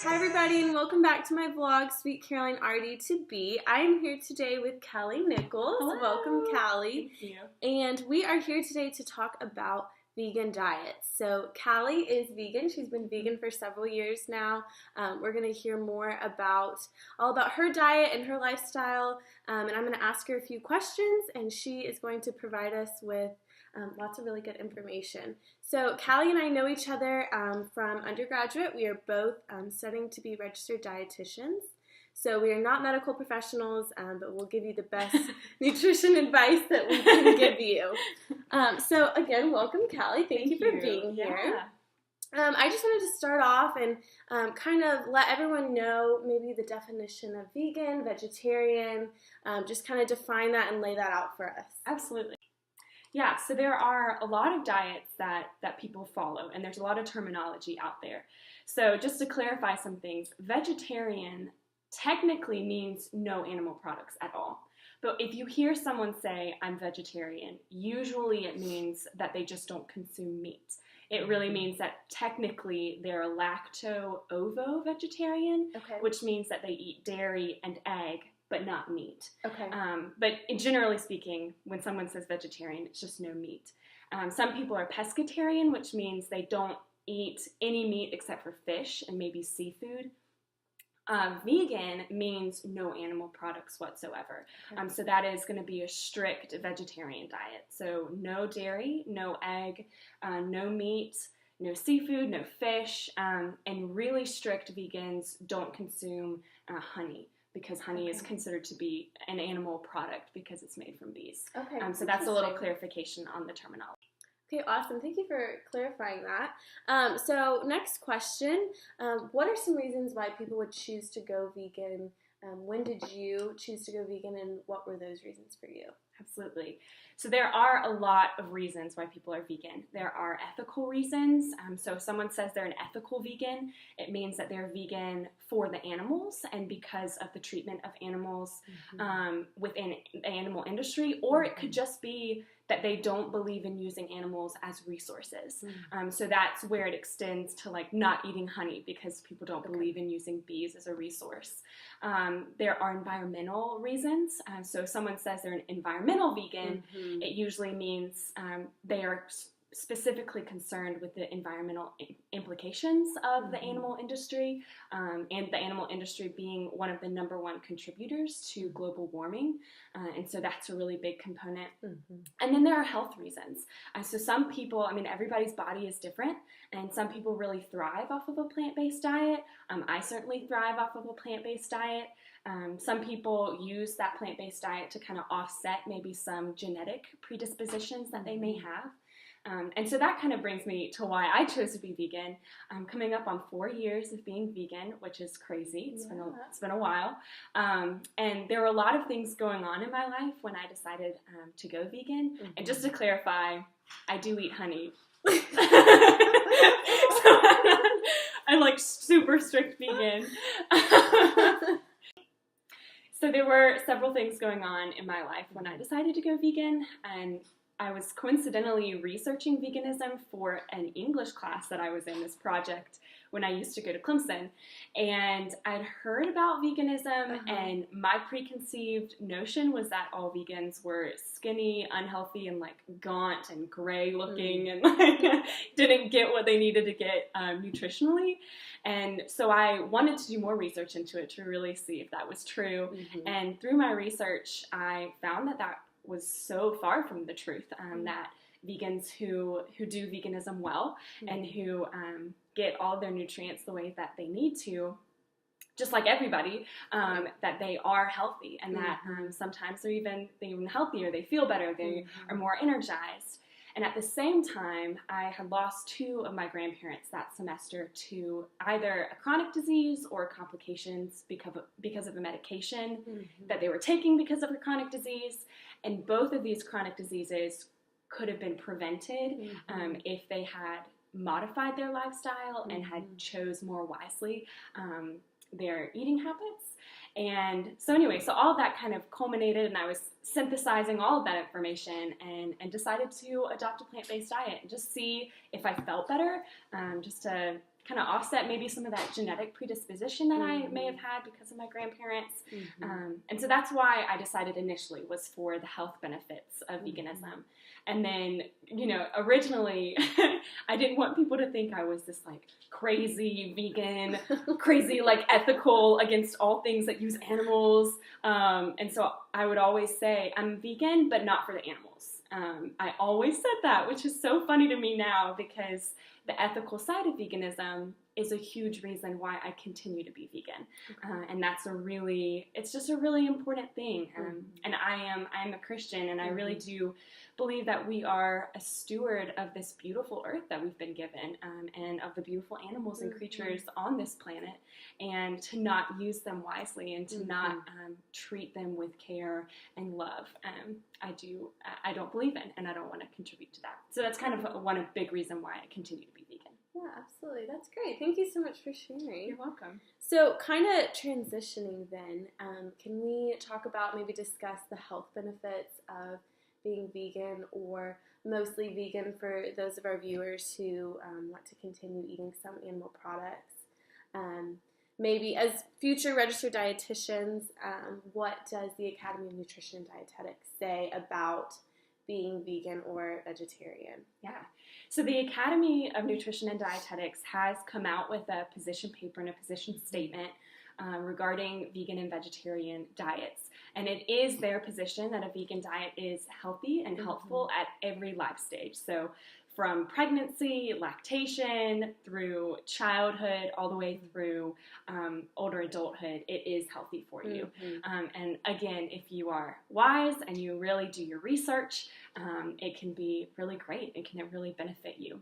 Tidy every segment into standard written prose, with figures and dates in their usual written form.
Hi everybody and welcome back to my vlog, Sweet Caroline RD2B. I am here today with Callie Nichols. Hello. Welcome, Callie. Thank you. And we are here today to talk about vegan diets. So Callie is vegan. She's been vegan for several years now. We're going to hear more all about her diet and her lifestyle. And I'm going to ask her a few questions and she is going to provide us with lots of really good information. So Callie and I know each other from undergraduate. We are both studying to be registered dietitians. So we are not medical professionals, but we'll give you the best nutrition advice that we can give you. So again, welcome Callie. Thank you for being here. I just wanted to start off and kind of let everyone know maybe the definition of vegan, vegetarian, just kind of define that and lay that out for us. Absolutely. Yeah, so there are a lot of diets that people follow, and there's a lot of terminology out there. So just to clarify some things, vegetarian technically means no animal products at all. But if you hear someone say, I'm vegetarian, usually it means that they just don't consume meat. It really means that technically they're a lacto-ovo vegetarian, which means that they eat dairy and egg, but not meat. But generally speaking, when someone says vegetarian, it's just no meat. Some people are pescatarian, which means they don't eat any meat except for fish and maybe seafood. Vegan means no animal products whatsoever. So that is going to be a strict vegetarian diet. So no dairy, no egg, no meat, no seafood, no fish, and really strict vegans don't consume honey, because honey is considered to be an animal product because it's made from bees. So that's a little clarification on the terminology. Okay, awesome. Thank you for clarifying that. So next question, what are some reasons why people would choose to go vegan? When did you choose to go vegan and what were those reasons for you? Absolutely. So there are a lot of reasons why people are vegan. There are ethical reasons. So if someone says they're an ethical vegan, it means that they're vegan for the animals and because of the treatment of animals within the animal industry, or it could just be that they don't believe in using animals as resources. So that's where it extends to like not eating honey because people don't believe in using bees as a resource. There are environmental reasons. So if someone says they're an environmental vegan, it usually means they are specifically concerned with the environmental implications of the animal industry, and the animal industry being one of the #1 contributors to global warming, and so that's a really big component. And then there are health reasons. So some people, I mean, everybody's body is different, and some people really thrive off of a plant-based diet. I certainly thrive off of a plant-based diet. Some people use that plant-based diet to kind of offset maybe some genetic predispositions that they may have. And so that kind of brings me to why I chose to be vegan. I'm coming up on 4 years of being vegan, which is crazy. It's been a while. And there were a lot of things going on in my life when I decided to go vegan. And just to clarify, I do eat honey. So I'm like super strict vegan. So there were several things going on in my life when I decided to go vegan, and I was coincidentally researching veganism for an English class that I was in, this project, when I used to go to Clemson. And I'd heard about veganism, and my preconceived notion was that all vegans were skinny, unhealthy, and like gaunt and gray looking, and like didn't get what they needed to get nutritionally. And so I wanted to do more research into it to really see if that was true. And through my research, I found that was so far from the truth, that vegans who do veganism well and who get all their nutrients the way that they need to, just like everybody, that they are healthy, and that sometimes they're even healthier, they feel better, they are more energized. And at the same time, I had lost 2 of my grandparents that semester to either a chronic disease or complications because of a medication that they were taking because of a chronic disease. And both of these chronic diseases could have been prevented if they had modified their lifestyle and had chose more wisely. their eating habits. And so anyway, so all of that kind of culminated, and I was synthesizing all of that information and decided to adopt a plant-based diet and just see if I felt better, just to kind of offset maybe some of that genetic predisposition that I may have had because of my grandparents. And so that's why I decided initially was for the health benefits of veganism. And then, you know, originally I didn't want people to think I was this like crazy vegan, crazy like ethical against all things that use animals. And so I would always say I'm vegan, but not for the animals. I always said that, which is so funny to me now because the ethical side of veganism is a huge reason why I continue to be vegan. And that's it's just a really important thing. And I'm a Christian, and I really do believe that we are a steward of this beautiful earth that we've been given, and of the beautiful animals and creatures on this planet, and to not use them wisely and to not treat them with care and love. I don't believe in, and I don't want to contribute to that. So that's kind of one big reason why I continue to be vegan. Yeah, absolutely. That's great. Thank you so much for sharing. You're welcome. So kind of transitioning then, can we talk about, maybe discuss the health benefits of being vegan, or mostly vegan for those of our viewers who want to continue eating some animal products? Maybe as future registered dietitians, what does the Academy of Nutrition and Dietetics say about being vegan or vegetarian? Yeah. So the Academy of Nutrition and Dietetics has come out with a position paper and a position statement regarding vegan and vegetarian diets. And it is their position that a vegan diet is healthy and helpful at every life stage. So from pregnancy, lactation, through childhood, all the way through older adulthood, it is healthy for you. And again, if you are wise and you really do your research, it can be really great. It can really benefit you.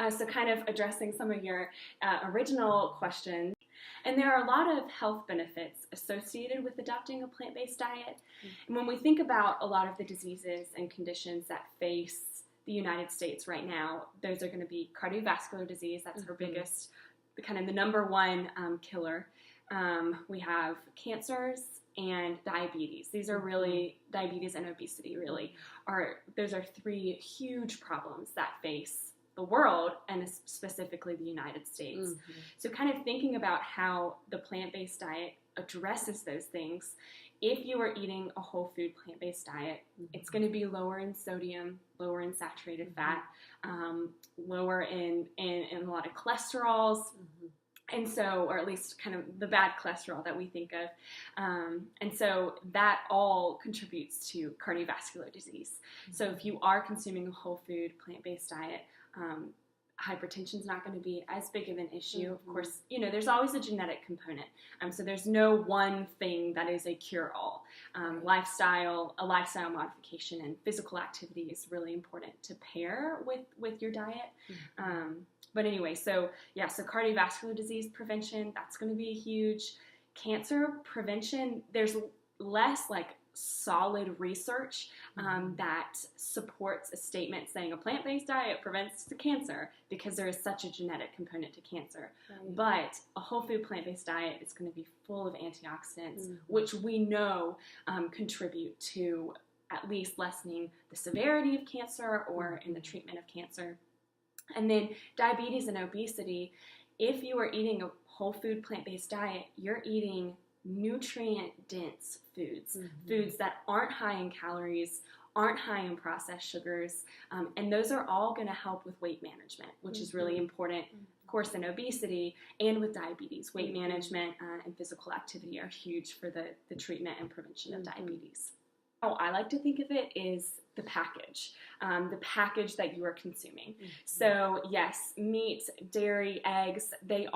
So kind of addressing some of your original questions. And there are a lot of health benefits associated with adopting a plant-based diet. And when we think about a lot of the diseases and conditions that face the United States right now, those are going to be cardiovascular disease. That's our biggest, kind of the number one killer. We have cancers and diabetes. These are really, diabetes and obesity really those are three huge problems that face the world, and specifically the United States. So kind of thinking about how the plant-based diet addresses those things. If you are eating a whole food plant-based diet, it's going to be lower in sodium, lower in saturated fat, lower in a lot of cholesterols, and so, or at least kind of the bad cholesterol that we think of. And so that all contributes to cardiovascular disease. So if you are consuming a whole food plant-based diet, hypertension is not going to be as big of an issue. Of course, you know, there's always a genetic component. So there's no one thing that is a cure-all. A lifestyle modification and physical activity is really important to pair with your diet. But anyway, so cardiovascular disease prevention, that's going to be huge. Cancer prevention, there's less like solid reach that supports a statement saying a plant-based diet prevents the cancer, because there is such a genetic component to cancer. But a whole food plant-based diet is going to be full of antioxidants, which we know contribute to at least lessening the severity of cancer or in the treatment of cancer. And then diabetes and obesity, if you are eating a whole food plant-based diet, you're eating nutrient-dense foods, foods that aren't high in calories, aren't high in processed sugars, and those are all going to help with weight management, which is really important, of course, in obesity and with diabetes. Weight management and physical activity are huge for the treatment and prevention of diabetes. How I like to think of it is the package that you are consuming. So yes, meat, dairy, eggs, they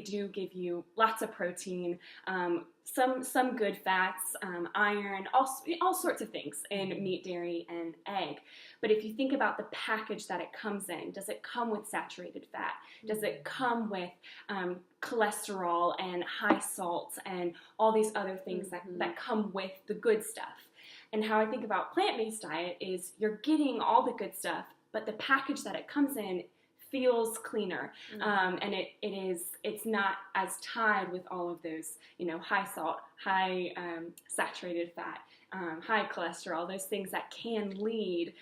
do give you lots of protein, some good fats, iron, all sorts of things in meat, dairy, and egg. But if you think about the package that it comes in, does it come with saturated fat? Does it come with cholesterol and high salt and all these other things that come with the good stuff? And how I think about plant-based diet is you're getting all the good stuff, but the package that it comes in feels cleaner, and it's not as tied with all of those, high salt, high saturated fat, high cholesterol, those things that can lead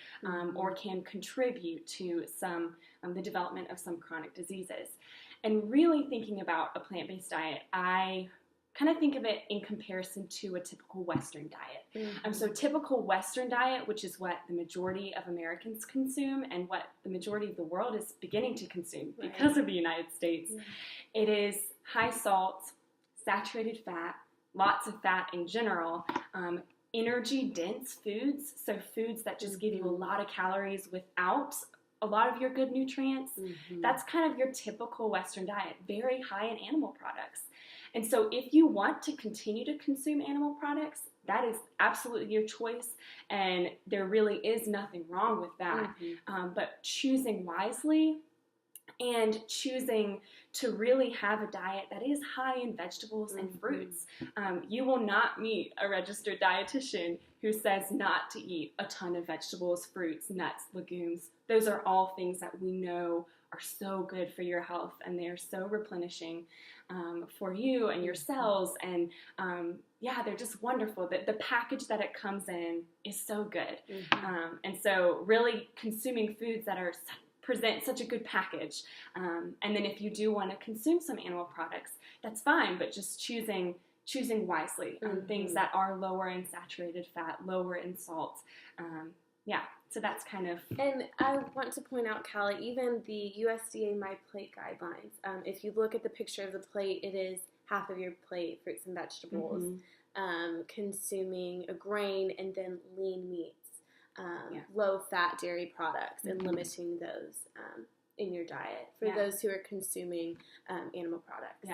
or can contribute to the development of some chronic diseases. And really thinking about a plant-based diet, I kind of think of it in comparison to a typical Western diet. So typical Western diet, which is what the majority of Americans consume and what the majority of the world is beginning to consume because of the United States, it is high salt, saturated fat, lots of fat in general, energy-dense foods, so foods that just give you a lot of calories without a lot of your good nutrients. That's kind of your typical Western diet, very high in animal products. And so if you want to continue to consume animal products, that is absolutely your choice, and there really is nothing wrong with that. But choosing wisely and choosing to really have a diet that is high in vegetables and fruits. You will not meet a registered dietitian who says not to eat a ton of vegetables, fruits, nuts, legumes. Those are all things that we know are so good for your health, and they are so replenishing for you and your cells, and they're just wonderful. The package that it comes in is so good, and so really consuming foods that present such a good package, and then if you do want to consume some animal products, that's fine, but just choosing wisely on things that are lower in saturated fat, lower in salt. So that's kind of... And I want to point out, Callie, even the USDA My Plate guidelines, if you look at the picture of the plate, it is half of your plate, fruits and vegetables, consuming a grain, and then lean meats, low-fat dairy products, and limiting those in your diet for those who are consuming animal products.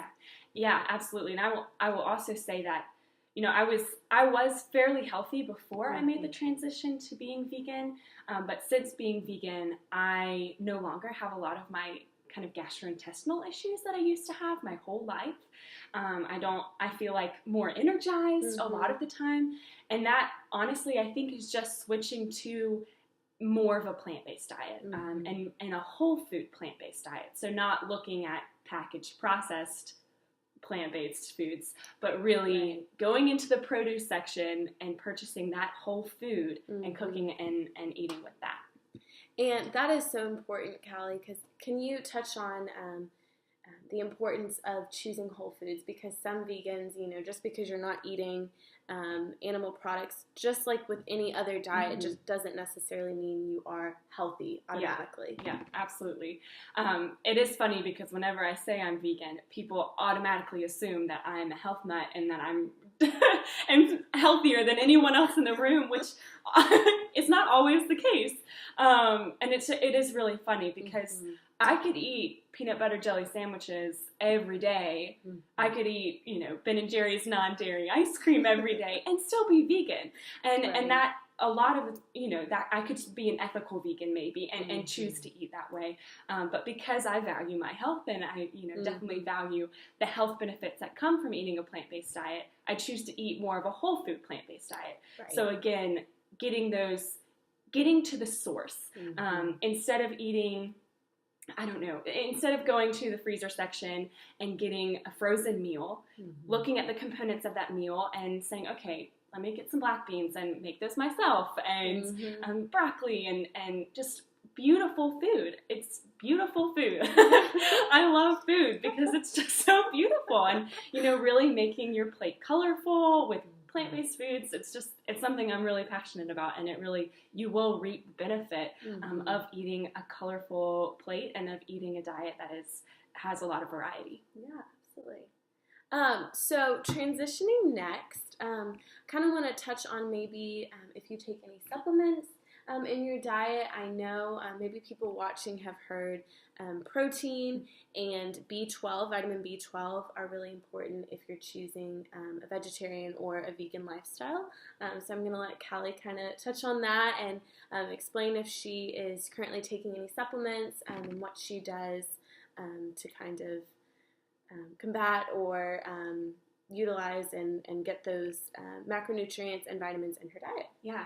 Yeah, absolutely. And I will also say that, I was fairly healthy before I made the transition to being vegan, but since being vegan, I no longer have a lot of my kind of gastrointestinal issues that I used to have my whole life. I feel like more energized a lot of the time, and that honestly I think is just switching to more of a plant-based diet, and a whole food plant-based diet. So not looking at packaged processed plant-based foods, but really going into the produce section and purchasing that whole food and cooking and eating with that. And that is so important, Callie, because can you touch on the importance of choosing whole foods? Because some vegans, just because you're not eating animal products, just like with any other diet, just doesn't necessarily mean you are healthy automatically. Yeah, absolutely. It is funny because whenever I say I'm vegan, people automatically assume that I'm a health nut and that I'm healthier than anyone else in the room, which is not always the case. And it is really funny because I could eat peanut butter jelly sandwiches every day. I could eat, Ben & Jerry's non-dairy ice cream every day and still be vegan. And that a lot of, that I could be an ethical vegan maybe and choose to eat that way. But because I value my health and I, definitely value the health benefits that come from eating a plant-based diet, I choose to eat more of a whole food plant-based diet. Right. So again, getting to the source, instead of eating, instead of going to the freezer section and getting a frozen meal, looking at the components of that meal and saying, okay, let me get some black beans and make those myself, and broccoli and just beautiful food. It's beautiful food. I love food because it's just so beautiful, and really making your plate colorful with plant-based foods. It's something I'm really passionate about, and you will reap the benefit of eating a colorful plate and of eating a diet that has a lot of variety. Yeah, absolutely. So transitioning next, kind of want to touch on maybe if you take any supplements in your diet. I know maybe people watching have heard protein and B12, vitamin B12 are really important if you're choosing a vegetarian or a vegan lifestyle. So I'm going to let Callie kind of touch on that and explain if she is currently taking any supplements and what she does to kind of combat or utilize and get those macronutrients and vitamins in her diet. Yeah.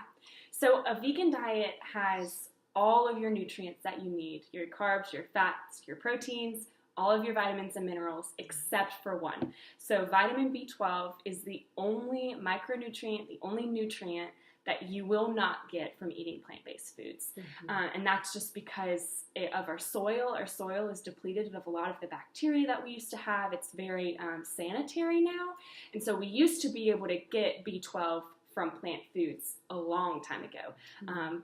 So a vegan diet has all of your nutrients that you need, your carbs, your fats, your proteins, all of your vitamins and minerals except for one. So vitamin B12 is the only micronutrient, the only nutrient that you will not get from eating plant-based foods. And that's just because of our soil. Our soil is depleted of a lot of the bacteria that we used to have. It's very sanitary now. And so we used to be able to get B12 from plant foods a long time ago.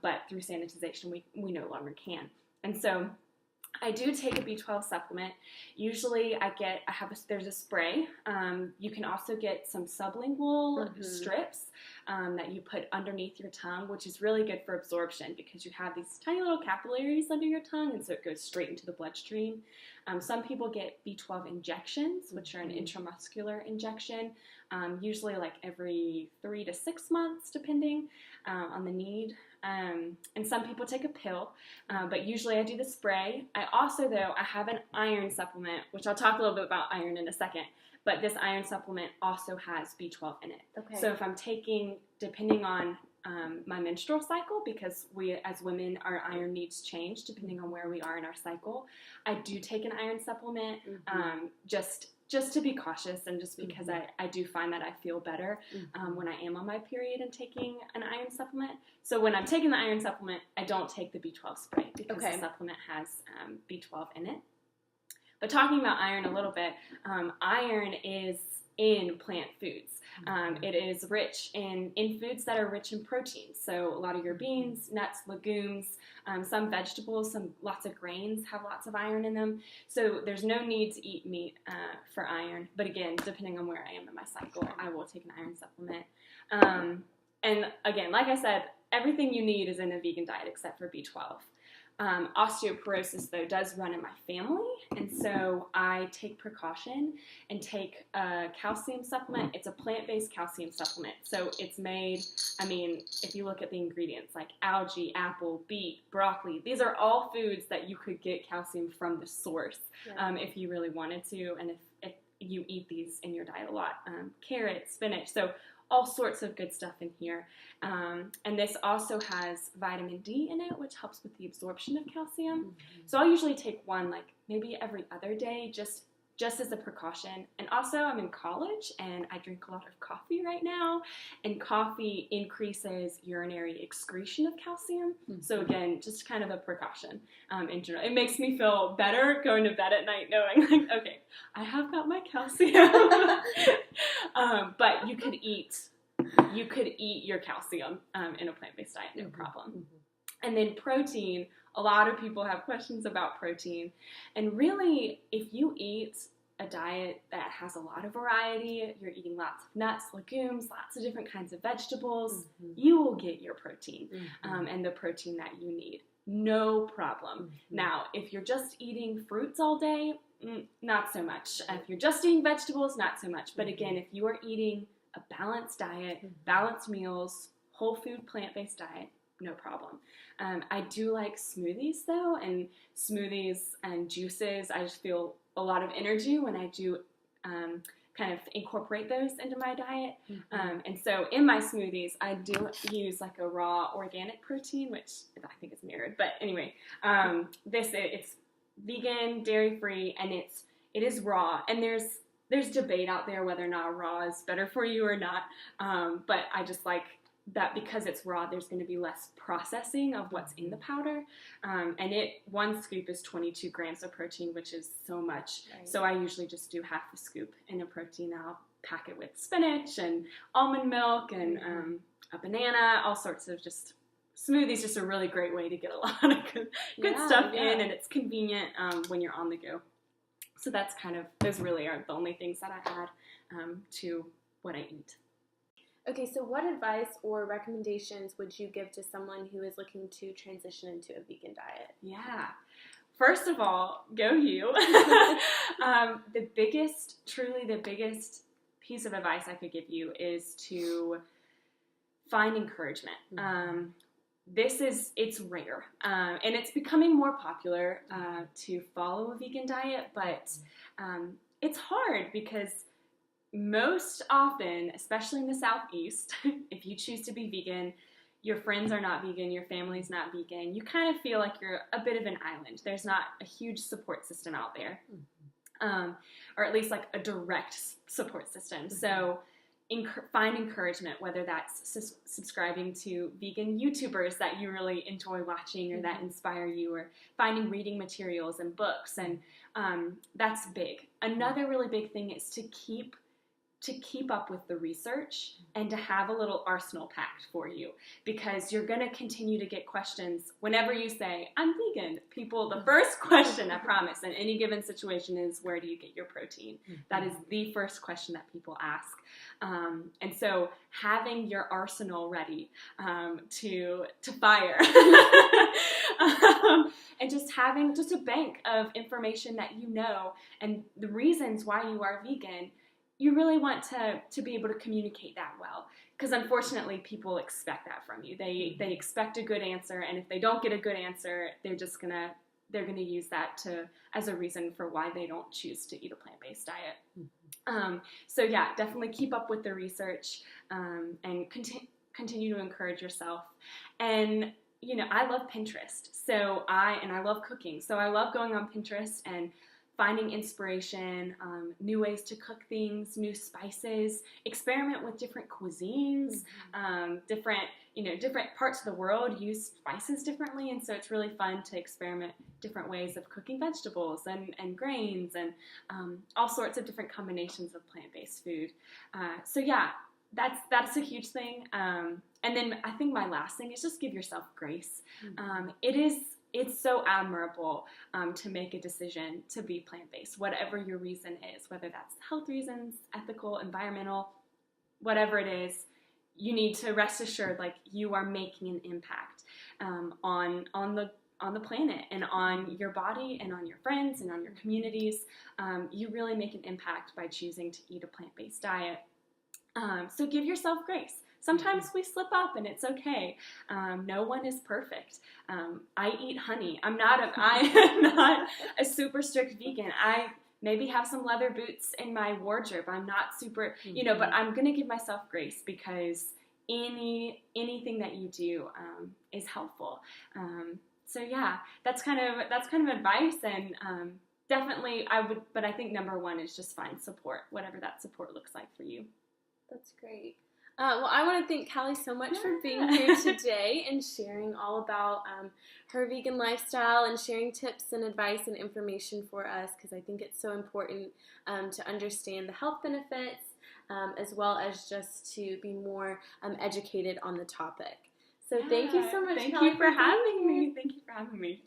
But through sanitization, we no longer can. And so I do take a B12 supplement. Usually there's a spray. You can also get some sublingual strips that you put underneath your tongue, which is really good for absorption because you have these tiny little capillaries under your tongue, and so it goes straight into the bloodstream. Some people get B12 injections, which are an intramuscular injection, usually like every 3 to 6 months, depending on the need. And some people take a pill, but usually I do the spray. I also, though, I have an iron supplement, which I'll talk a little bit about iron in a second, but this iron supplement also has B12 in it. Okay. So if I'm taking, depending on my menstrual cycle, because we as women, our iron needs change depending on where we are in our cycle, I do take an iron supplement just to be cautious, and just because I do find that I feel better when I am on my period and taking an iron supplement. So when I'm taking the iron supplement, I don't take the B12 spray because the supplement has B12 in it. But talking about iron a little bit, iron is in plant foods. It is rich in foods that are rich in protein. So a lot of your beans, nuts, legumes, some vegetables, lots of grains have lots of iron in them. So there's no need to eat meat for iron. But again, depending on where I am in my cycle, I will take an iron supplement. And again, like I said, everything you need is in a vegan diet except for B12. Osteoporosis, though, does run in my family, and so I take precaution and take a calcium supplement. It's a plant-based calcium supplement, so it's made, if you look at the ingredients, like algae, apple, beet, broccoli, these are all foods that you could get calcium from the source if you really wanted to, and if you eat these in your diet a lot. Carrots, spinach, so all sorts of good stuff in here. And this also has vitamin D in it, which helps with the absorption of calcium. So I'll usually take one like maybe every other day, just as a precaution. And also I'm in college and I drink a lot of coffee right now, and coffee increases urinary excretion of calcium. So again, just kind of a precaution in general. It makes me feel better going to bed at night knowing like, okay, I have got my calcium. But you could eat your calcium in a plant-based diet, no problem. And then protein, a lot of people have questions about protein. And really, if you eat a diet that has a lot of variety, you're eating lots of nuts, legumes, lots of different kinds of vegetables, you will get your protein and the protein that you need. No problem. Now, if you're just eating fruits all day, not so much. If you're just eating vegetables, not so much. But again, if you are eating a balanced diet, balanced meals, whole food, plant-based diet, no problem. I do like smoothies though, and smoothies and juices, I just feel a lot of energy when I do kind of incorporate those into my diet. And so in my smoothies, I do use like a raw organic protein, which I think is mirrored. But anyway, it's vegan, dairy-free, and it is raw. And there's debate out there whether or not raw is better for you or not. But I just like that because it's raw, there's going to be less processing of what's in the powder. And one scoop is 22 grams of protein, which is so much. Right. So I usually just do half a scoop in a protein. I'll pack it with spinach and almond milk and a banana, all sorts of just smoothies. Just a really great way to get a lot of good stuff in, and it's convenient when you're on the go. So those really are the only things that I add to what I eat. Okay, so what advice or recommendations would you give to someone who is looking to transition into a vegan diet? Yeah. First of all, go you. The biggest piece of advice I could give you is to find encouragement. It's rare, and it's becoming more popular to follow a vegan diet, but it's hard because most often, especially in the Southeast, if you choose to be vegan, your friends are not vegan, your family's not vegan, you kind of feel like you're a bit of an island. There's not a huge support system out there, or at least like a direct support system. So find encouragement, whether that's subscribing to vegan YouTubers that you really enjoy watching or that inspire you, or finding reading materials and books, and that's big. Another really big thing is to keep up with the research and to have a little arsenal packed for you, because you're going to continue to get questions whenever you say, I'm vegan. The first question, I promise, in any given situation is, where do you get your protein? That is the first question that people ask. And so having your arsenal ready to fire and just having just a bank of information that you know, and the reasons why you are vegan, you really want to be able to communicate that well, because unfortunately people expect that from you. They expect a good answer, and if they don't get a good answer, they're gonna use that as a reason for why they don't choose to eat a plant-based diet. So yeah, definitely keep up with the research, and continue to encourage yourself. And I love Pinterest, so I love cooking, so I love going on Pinterest and finding inspiration, new ways to cook things, new spices, experiment with different cuisines, different parts of the world use spices differently, and so it's really fun to experiment different ways of cooking vegetables and grains and all sorts of different combinations of plant-based food. So yeah, that's a huge thing. And then I think my last thing is just give yourself grace. It's so admirable to make a decision to be plant-based, whatever your reason is, whether that's health reasons, ethical, environmental, whatever it is. You need to rest assured, like, you are making an impact on the planet and on your body and on your friends and on your communities. You really make an impact by choosing to eat a plant-based diet. So give yourself grace. Sometimes we slip up, and it's okay. No one is perfect. I eat honey. I am not a super strict vegan. I maybe have some leather boots in my wardrobe. I'm not super, but I'm gonna give myself grace, because anything that you do is helpful. So yeah, that's kind of advice, and definitely but I think number one is just find support, whatever that support looks like for you. That's great. Well, I want to thank Callie so much for being here today and sharing all about her vegan lifestyle and sharing tips and advice and information for us, because I think it's so important to understand the health benefits as well as just to be more educated on the topic. So thank you so much, Callie, for having me. Thank you for having me.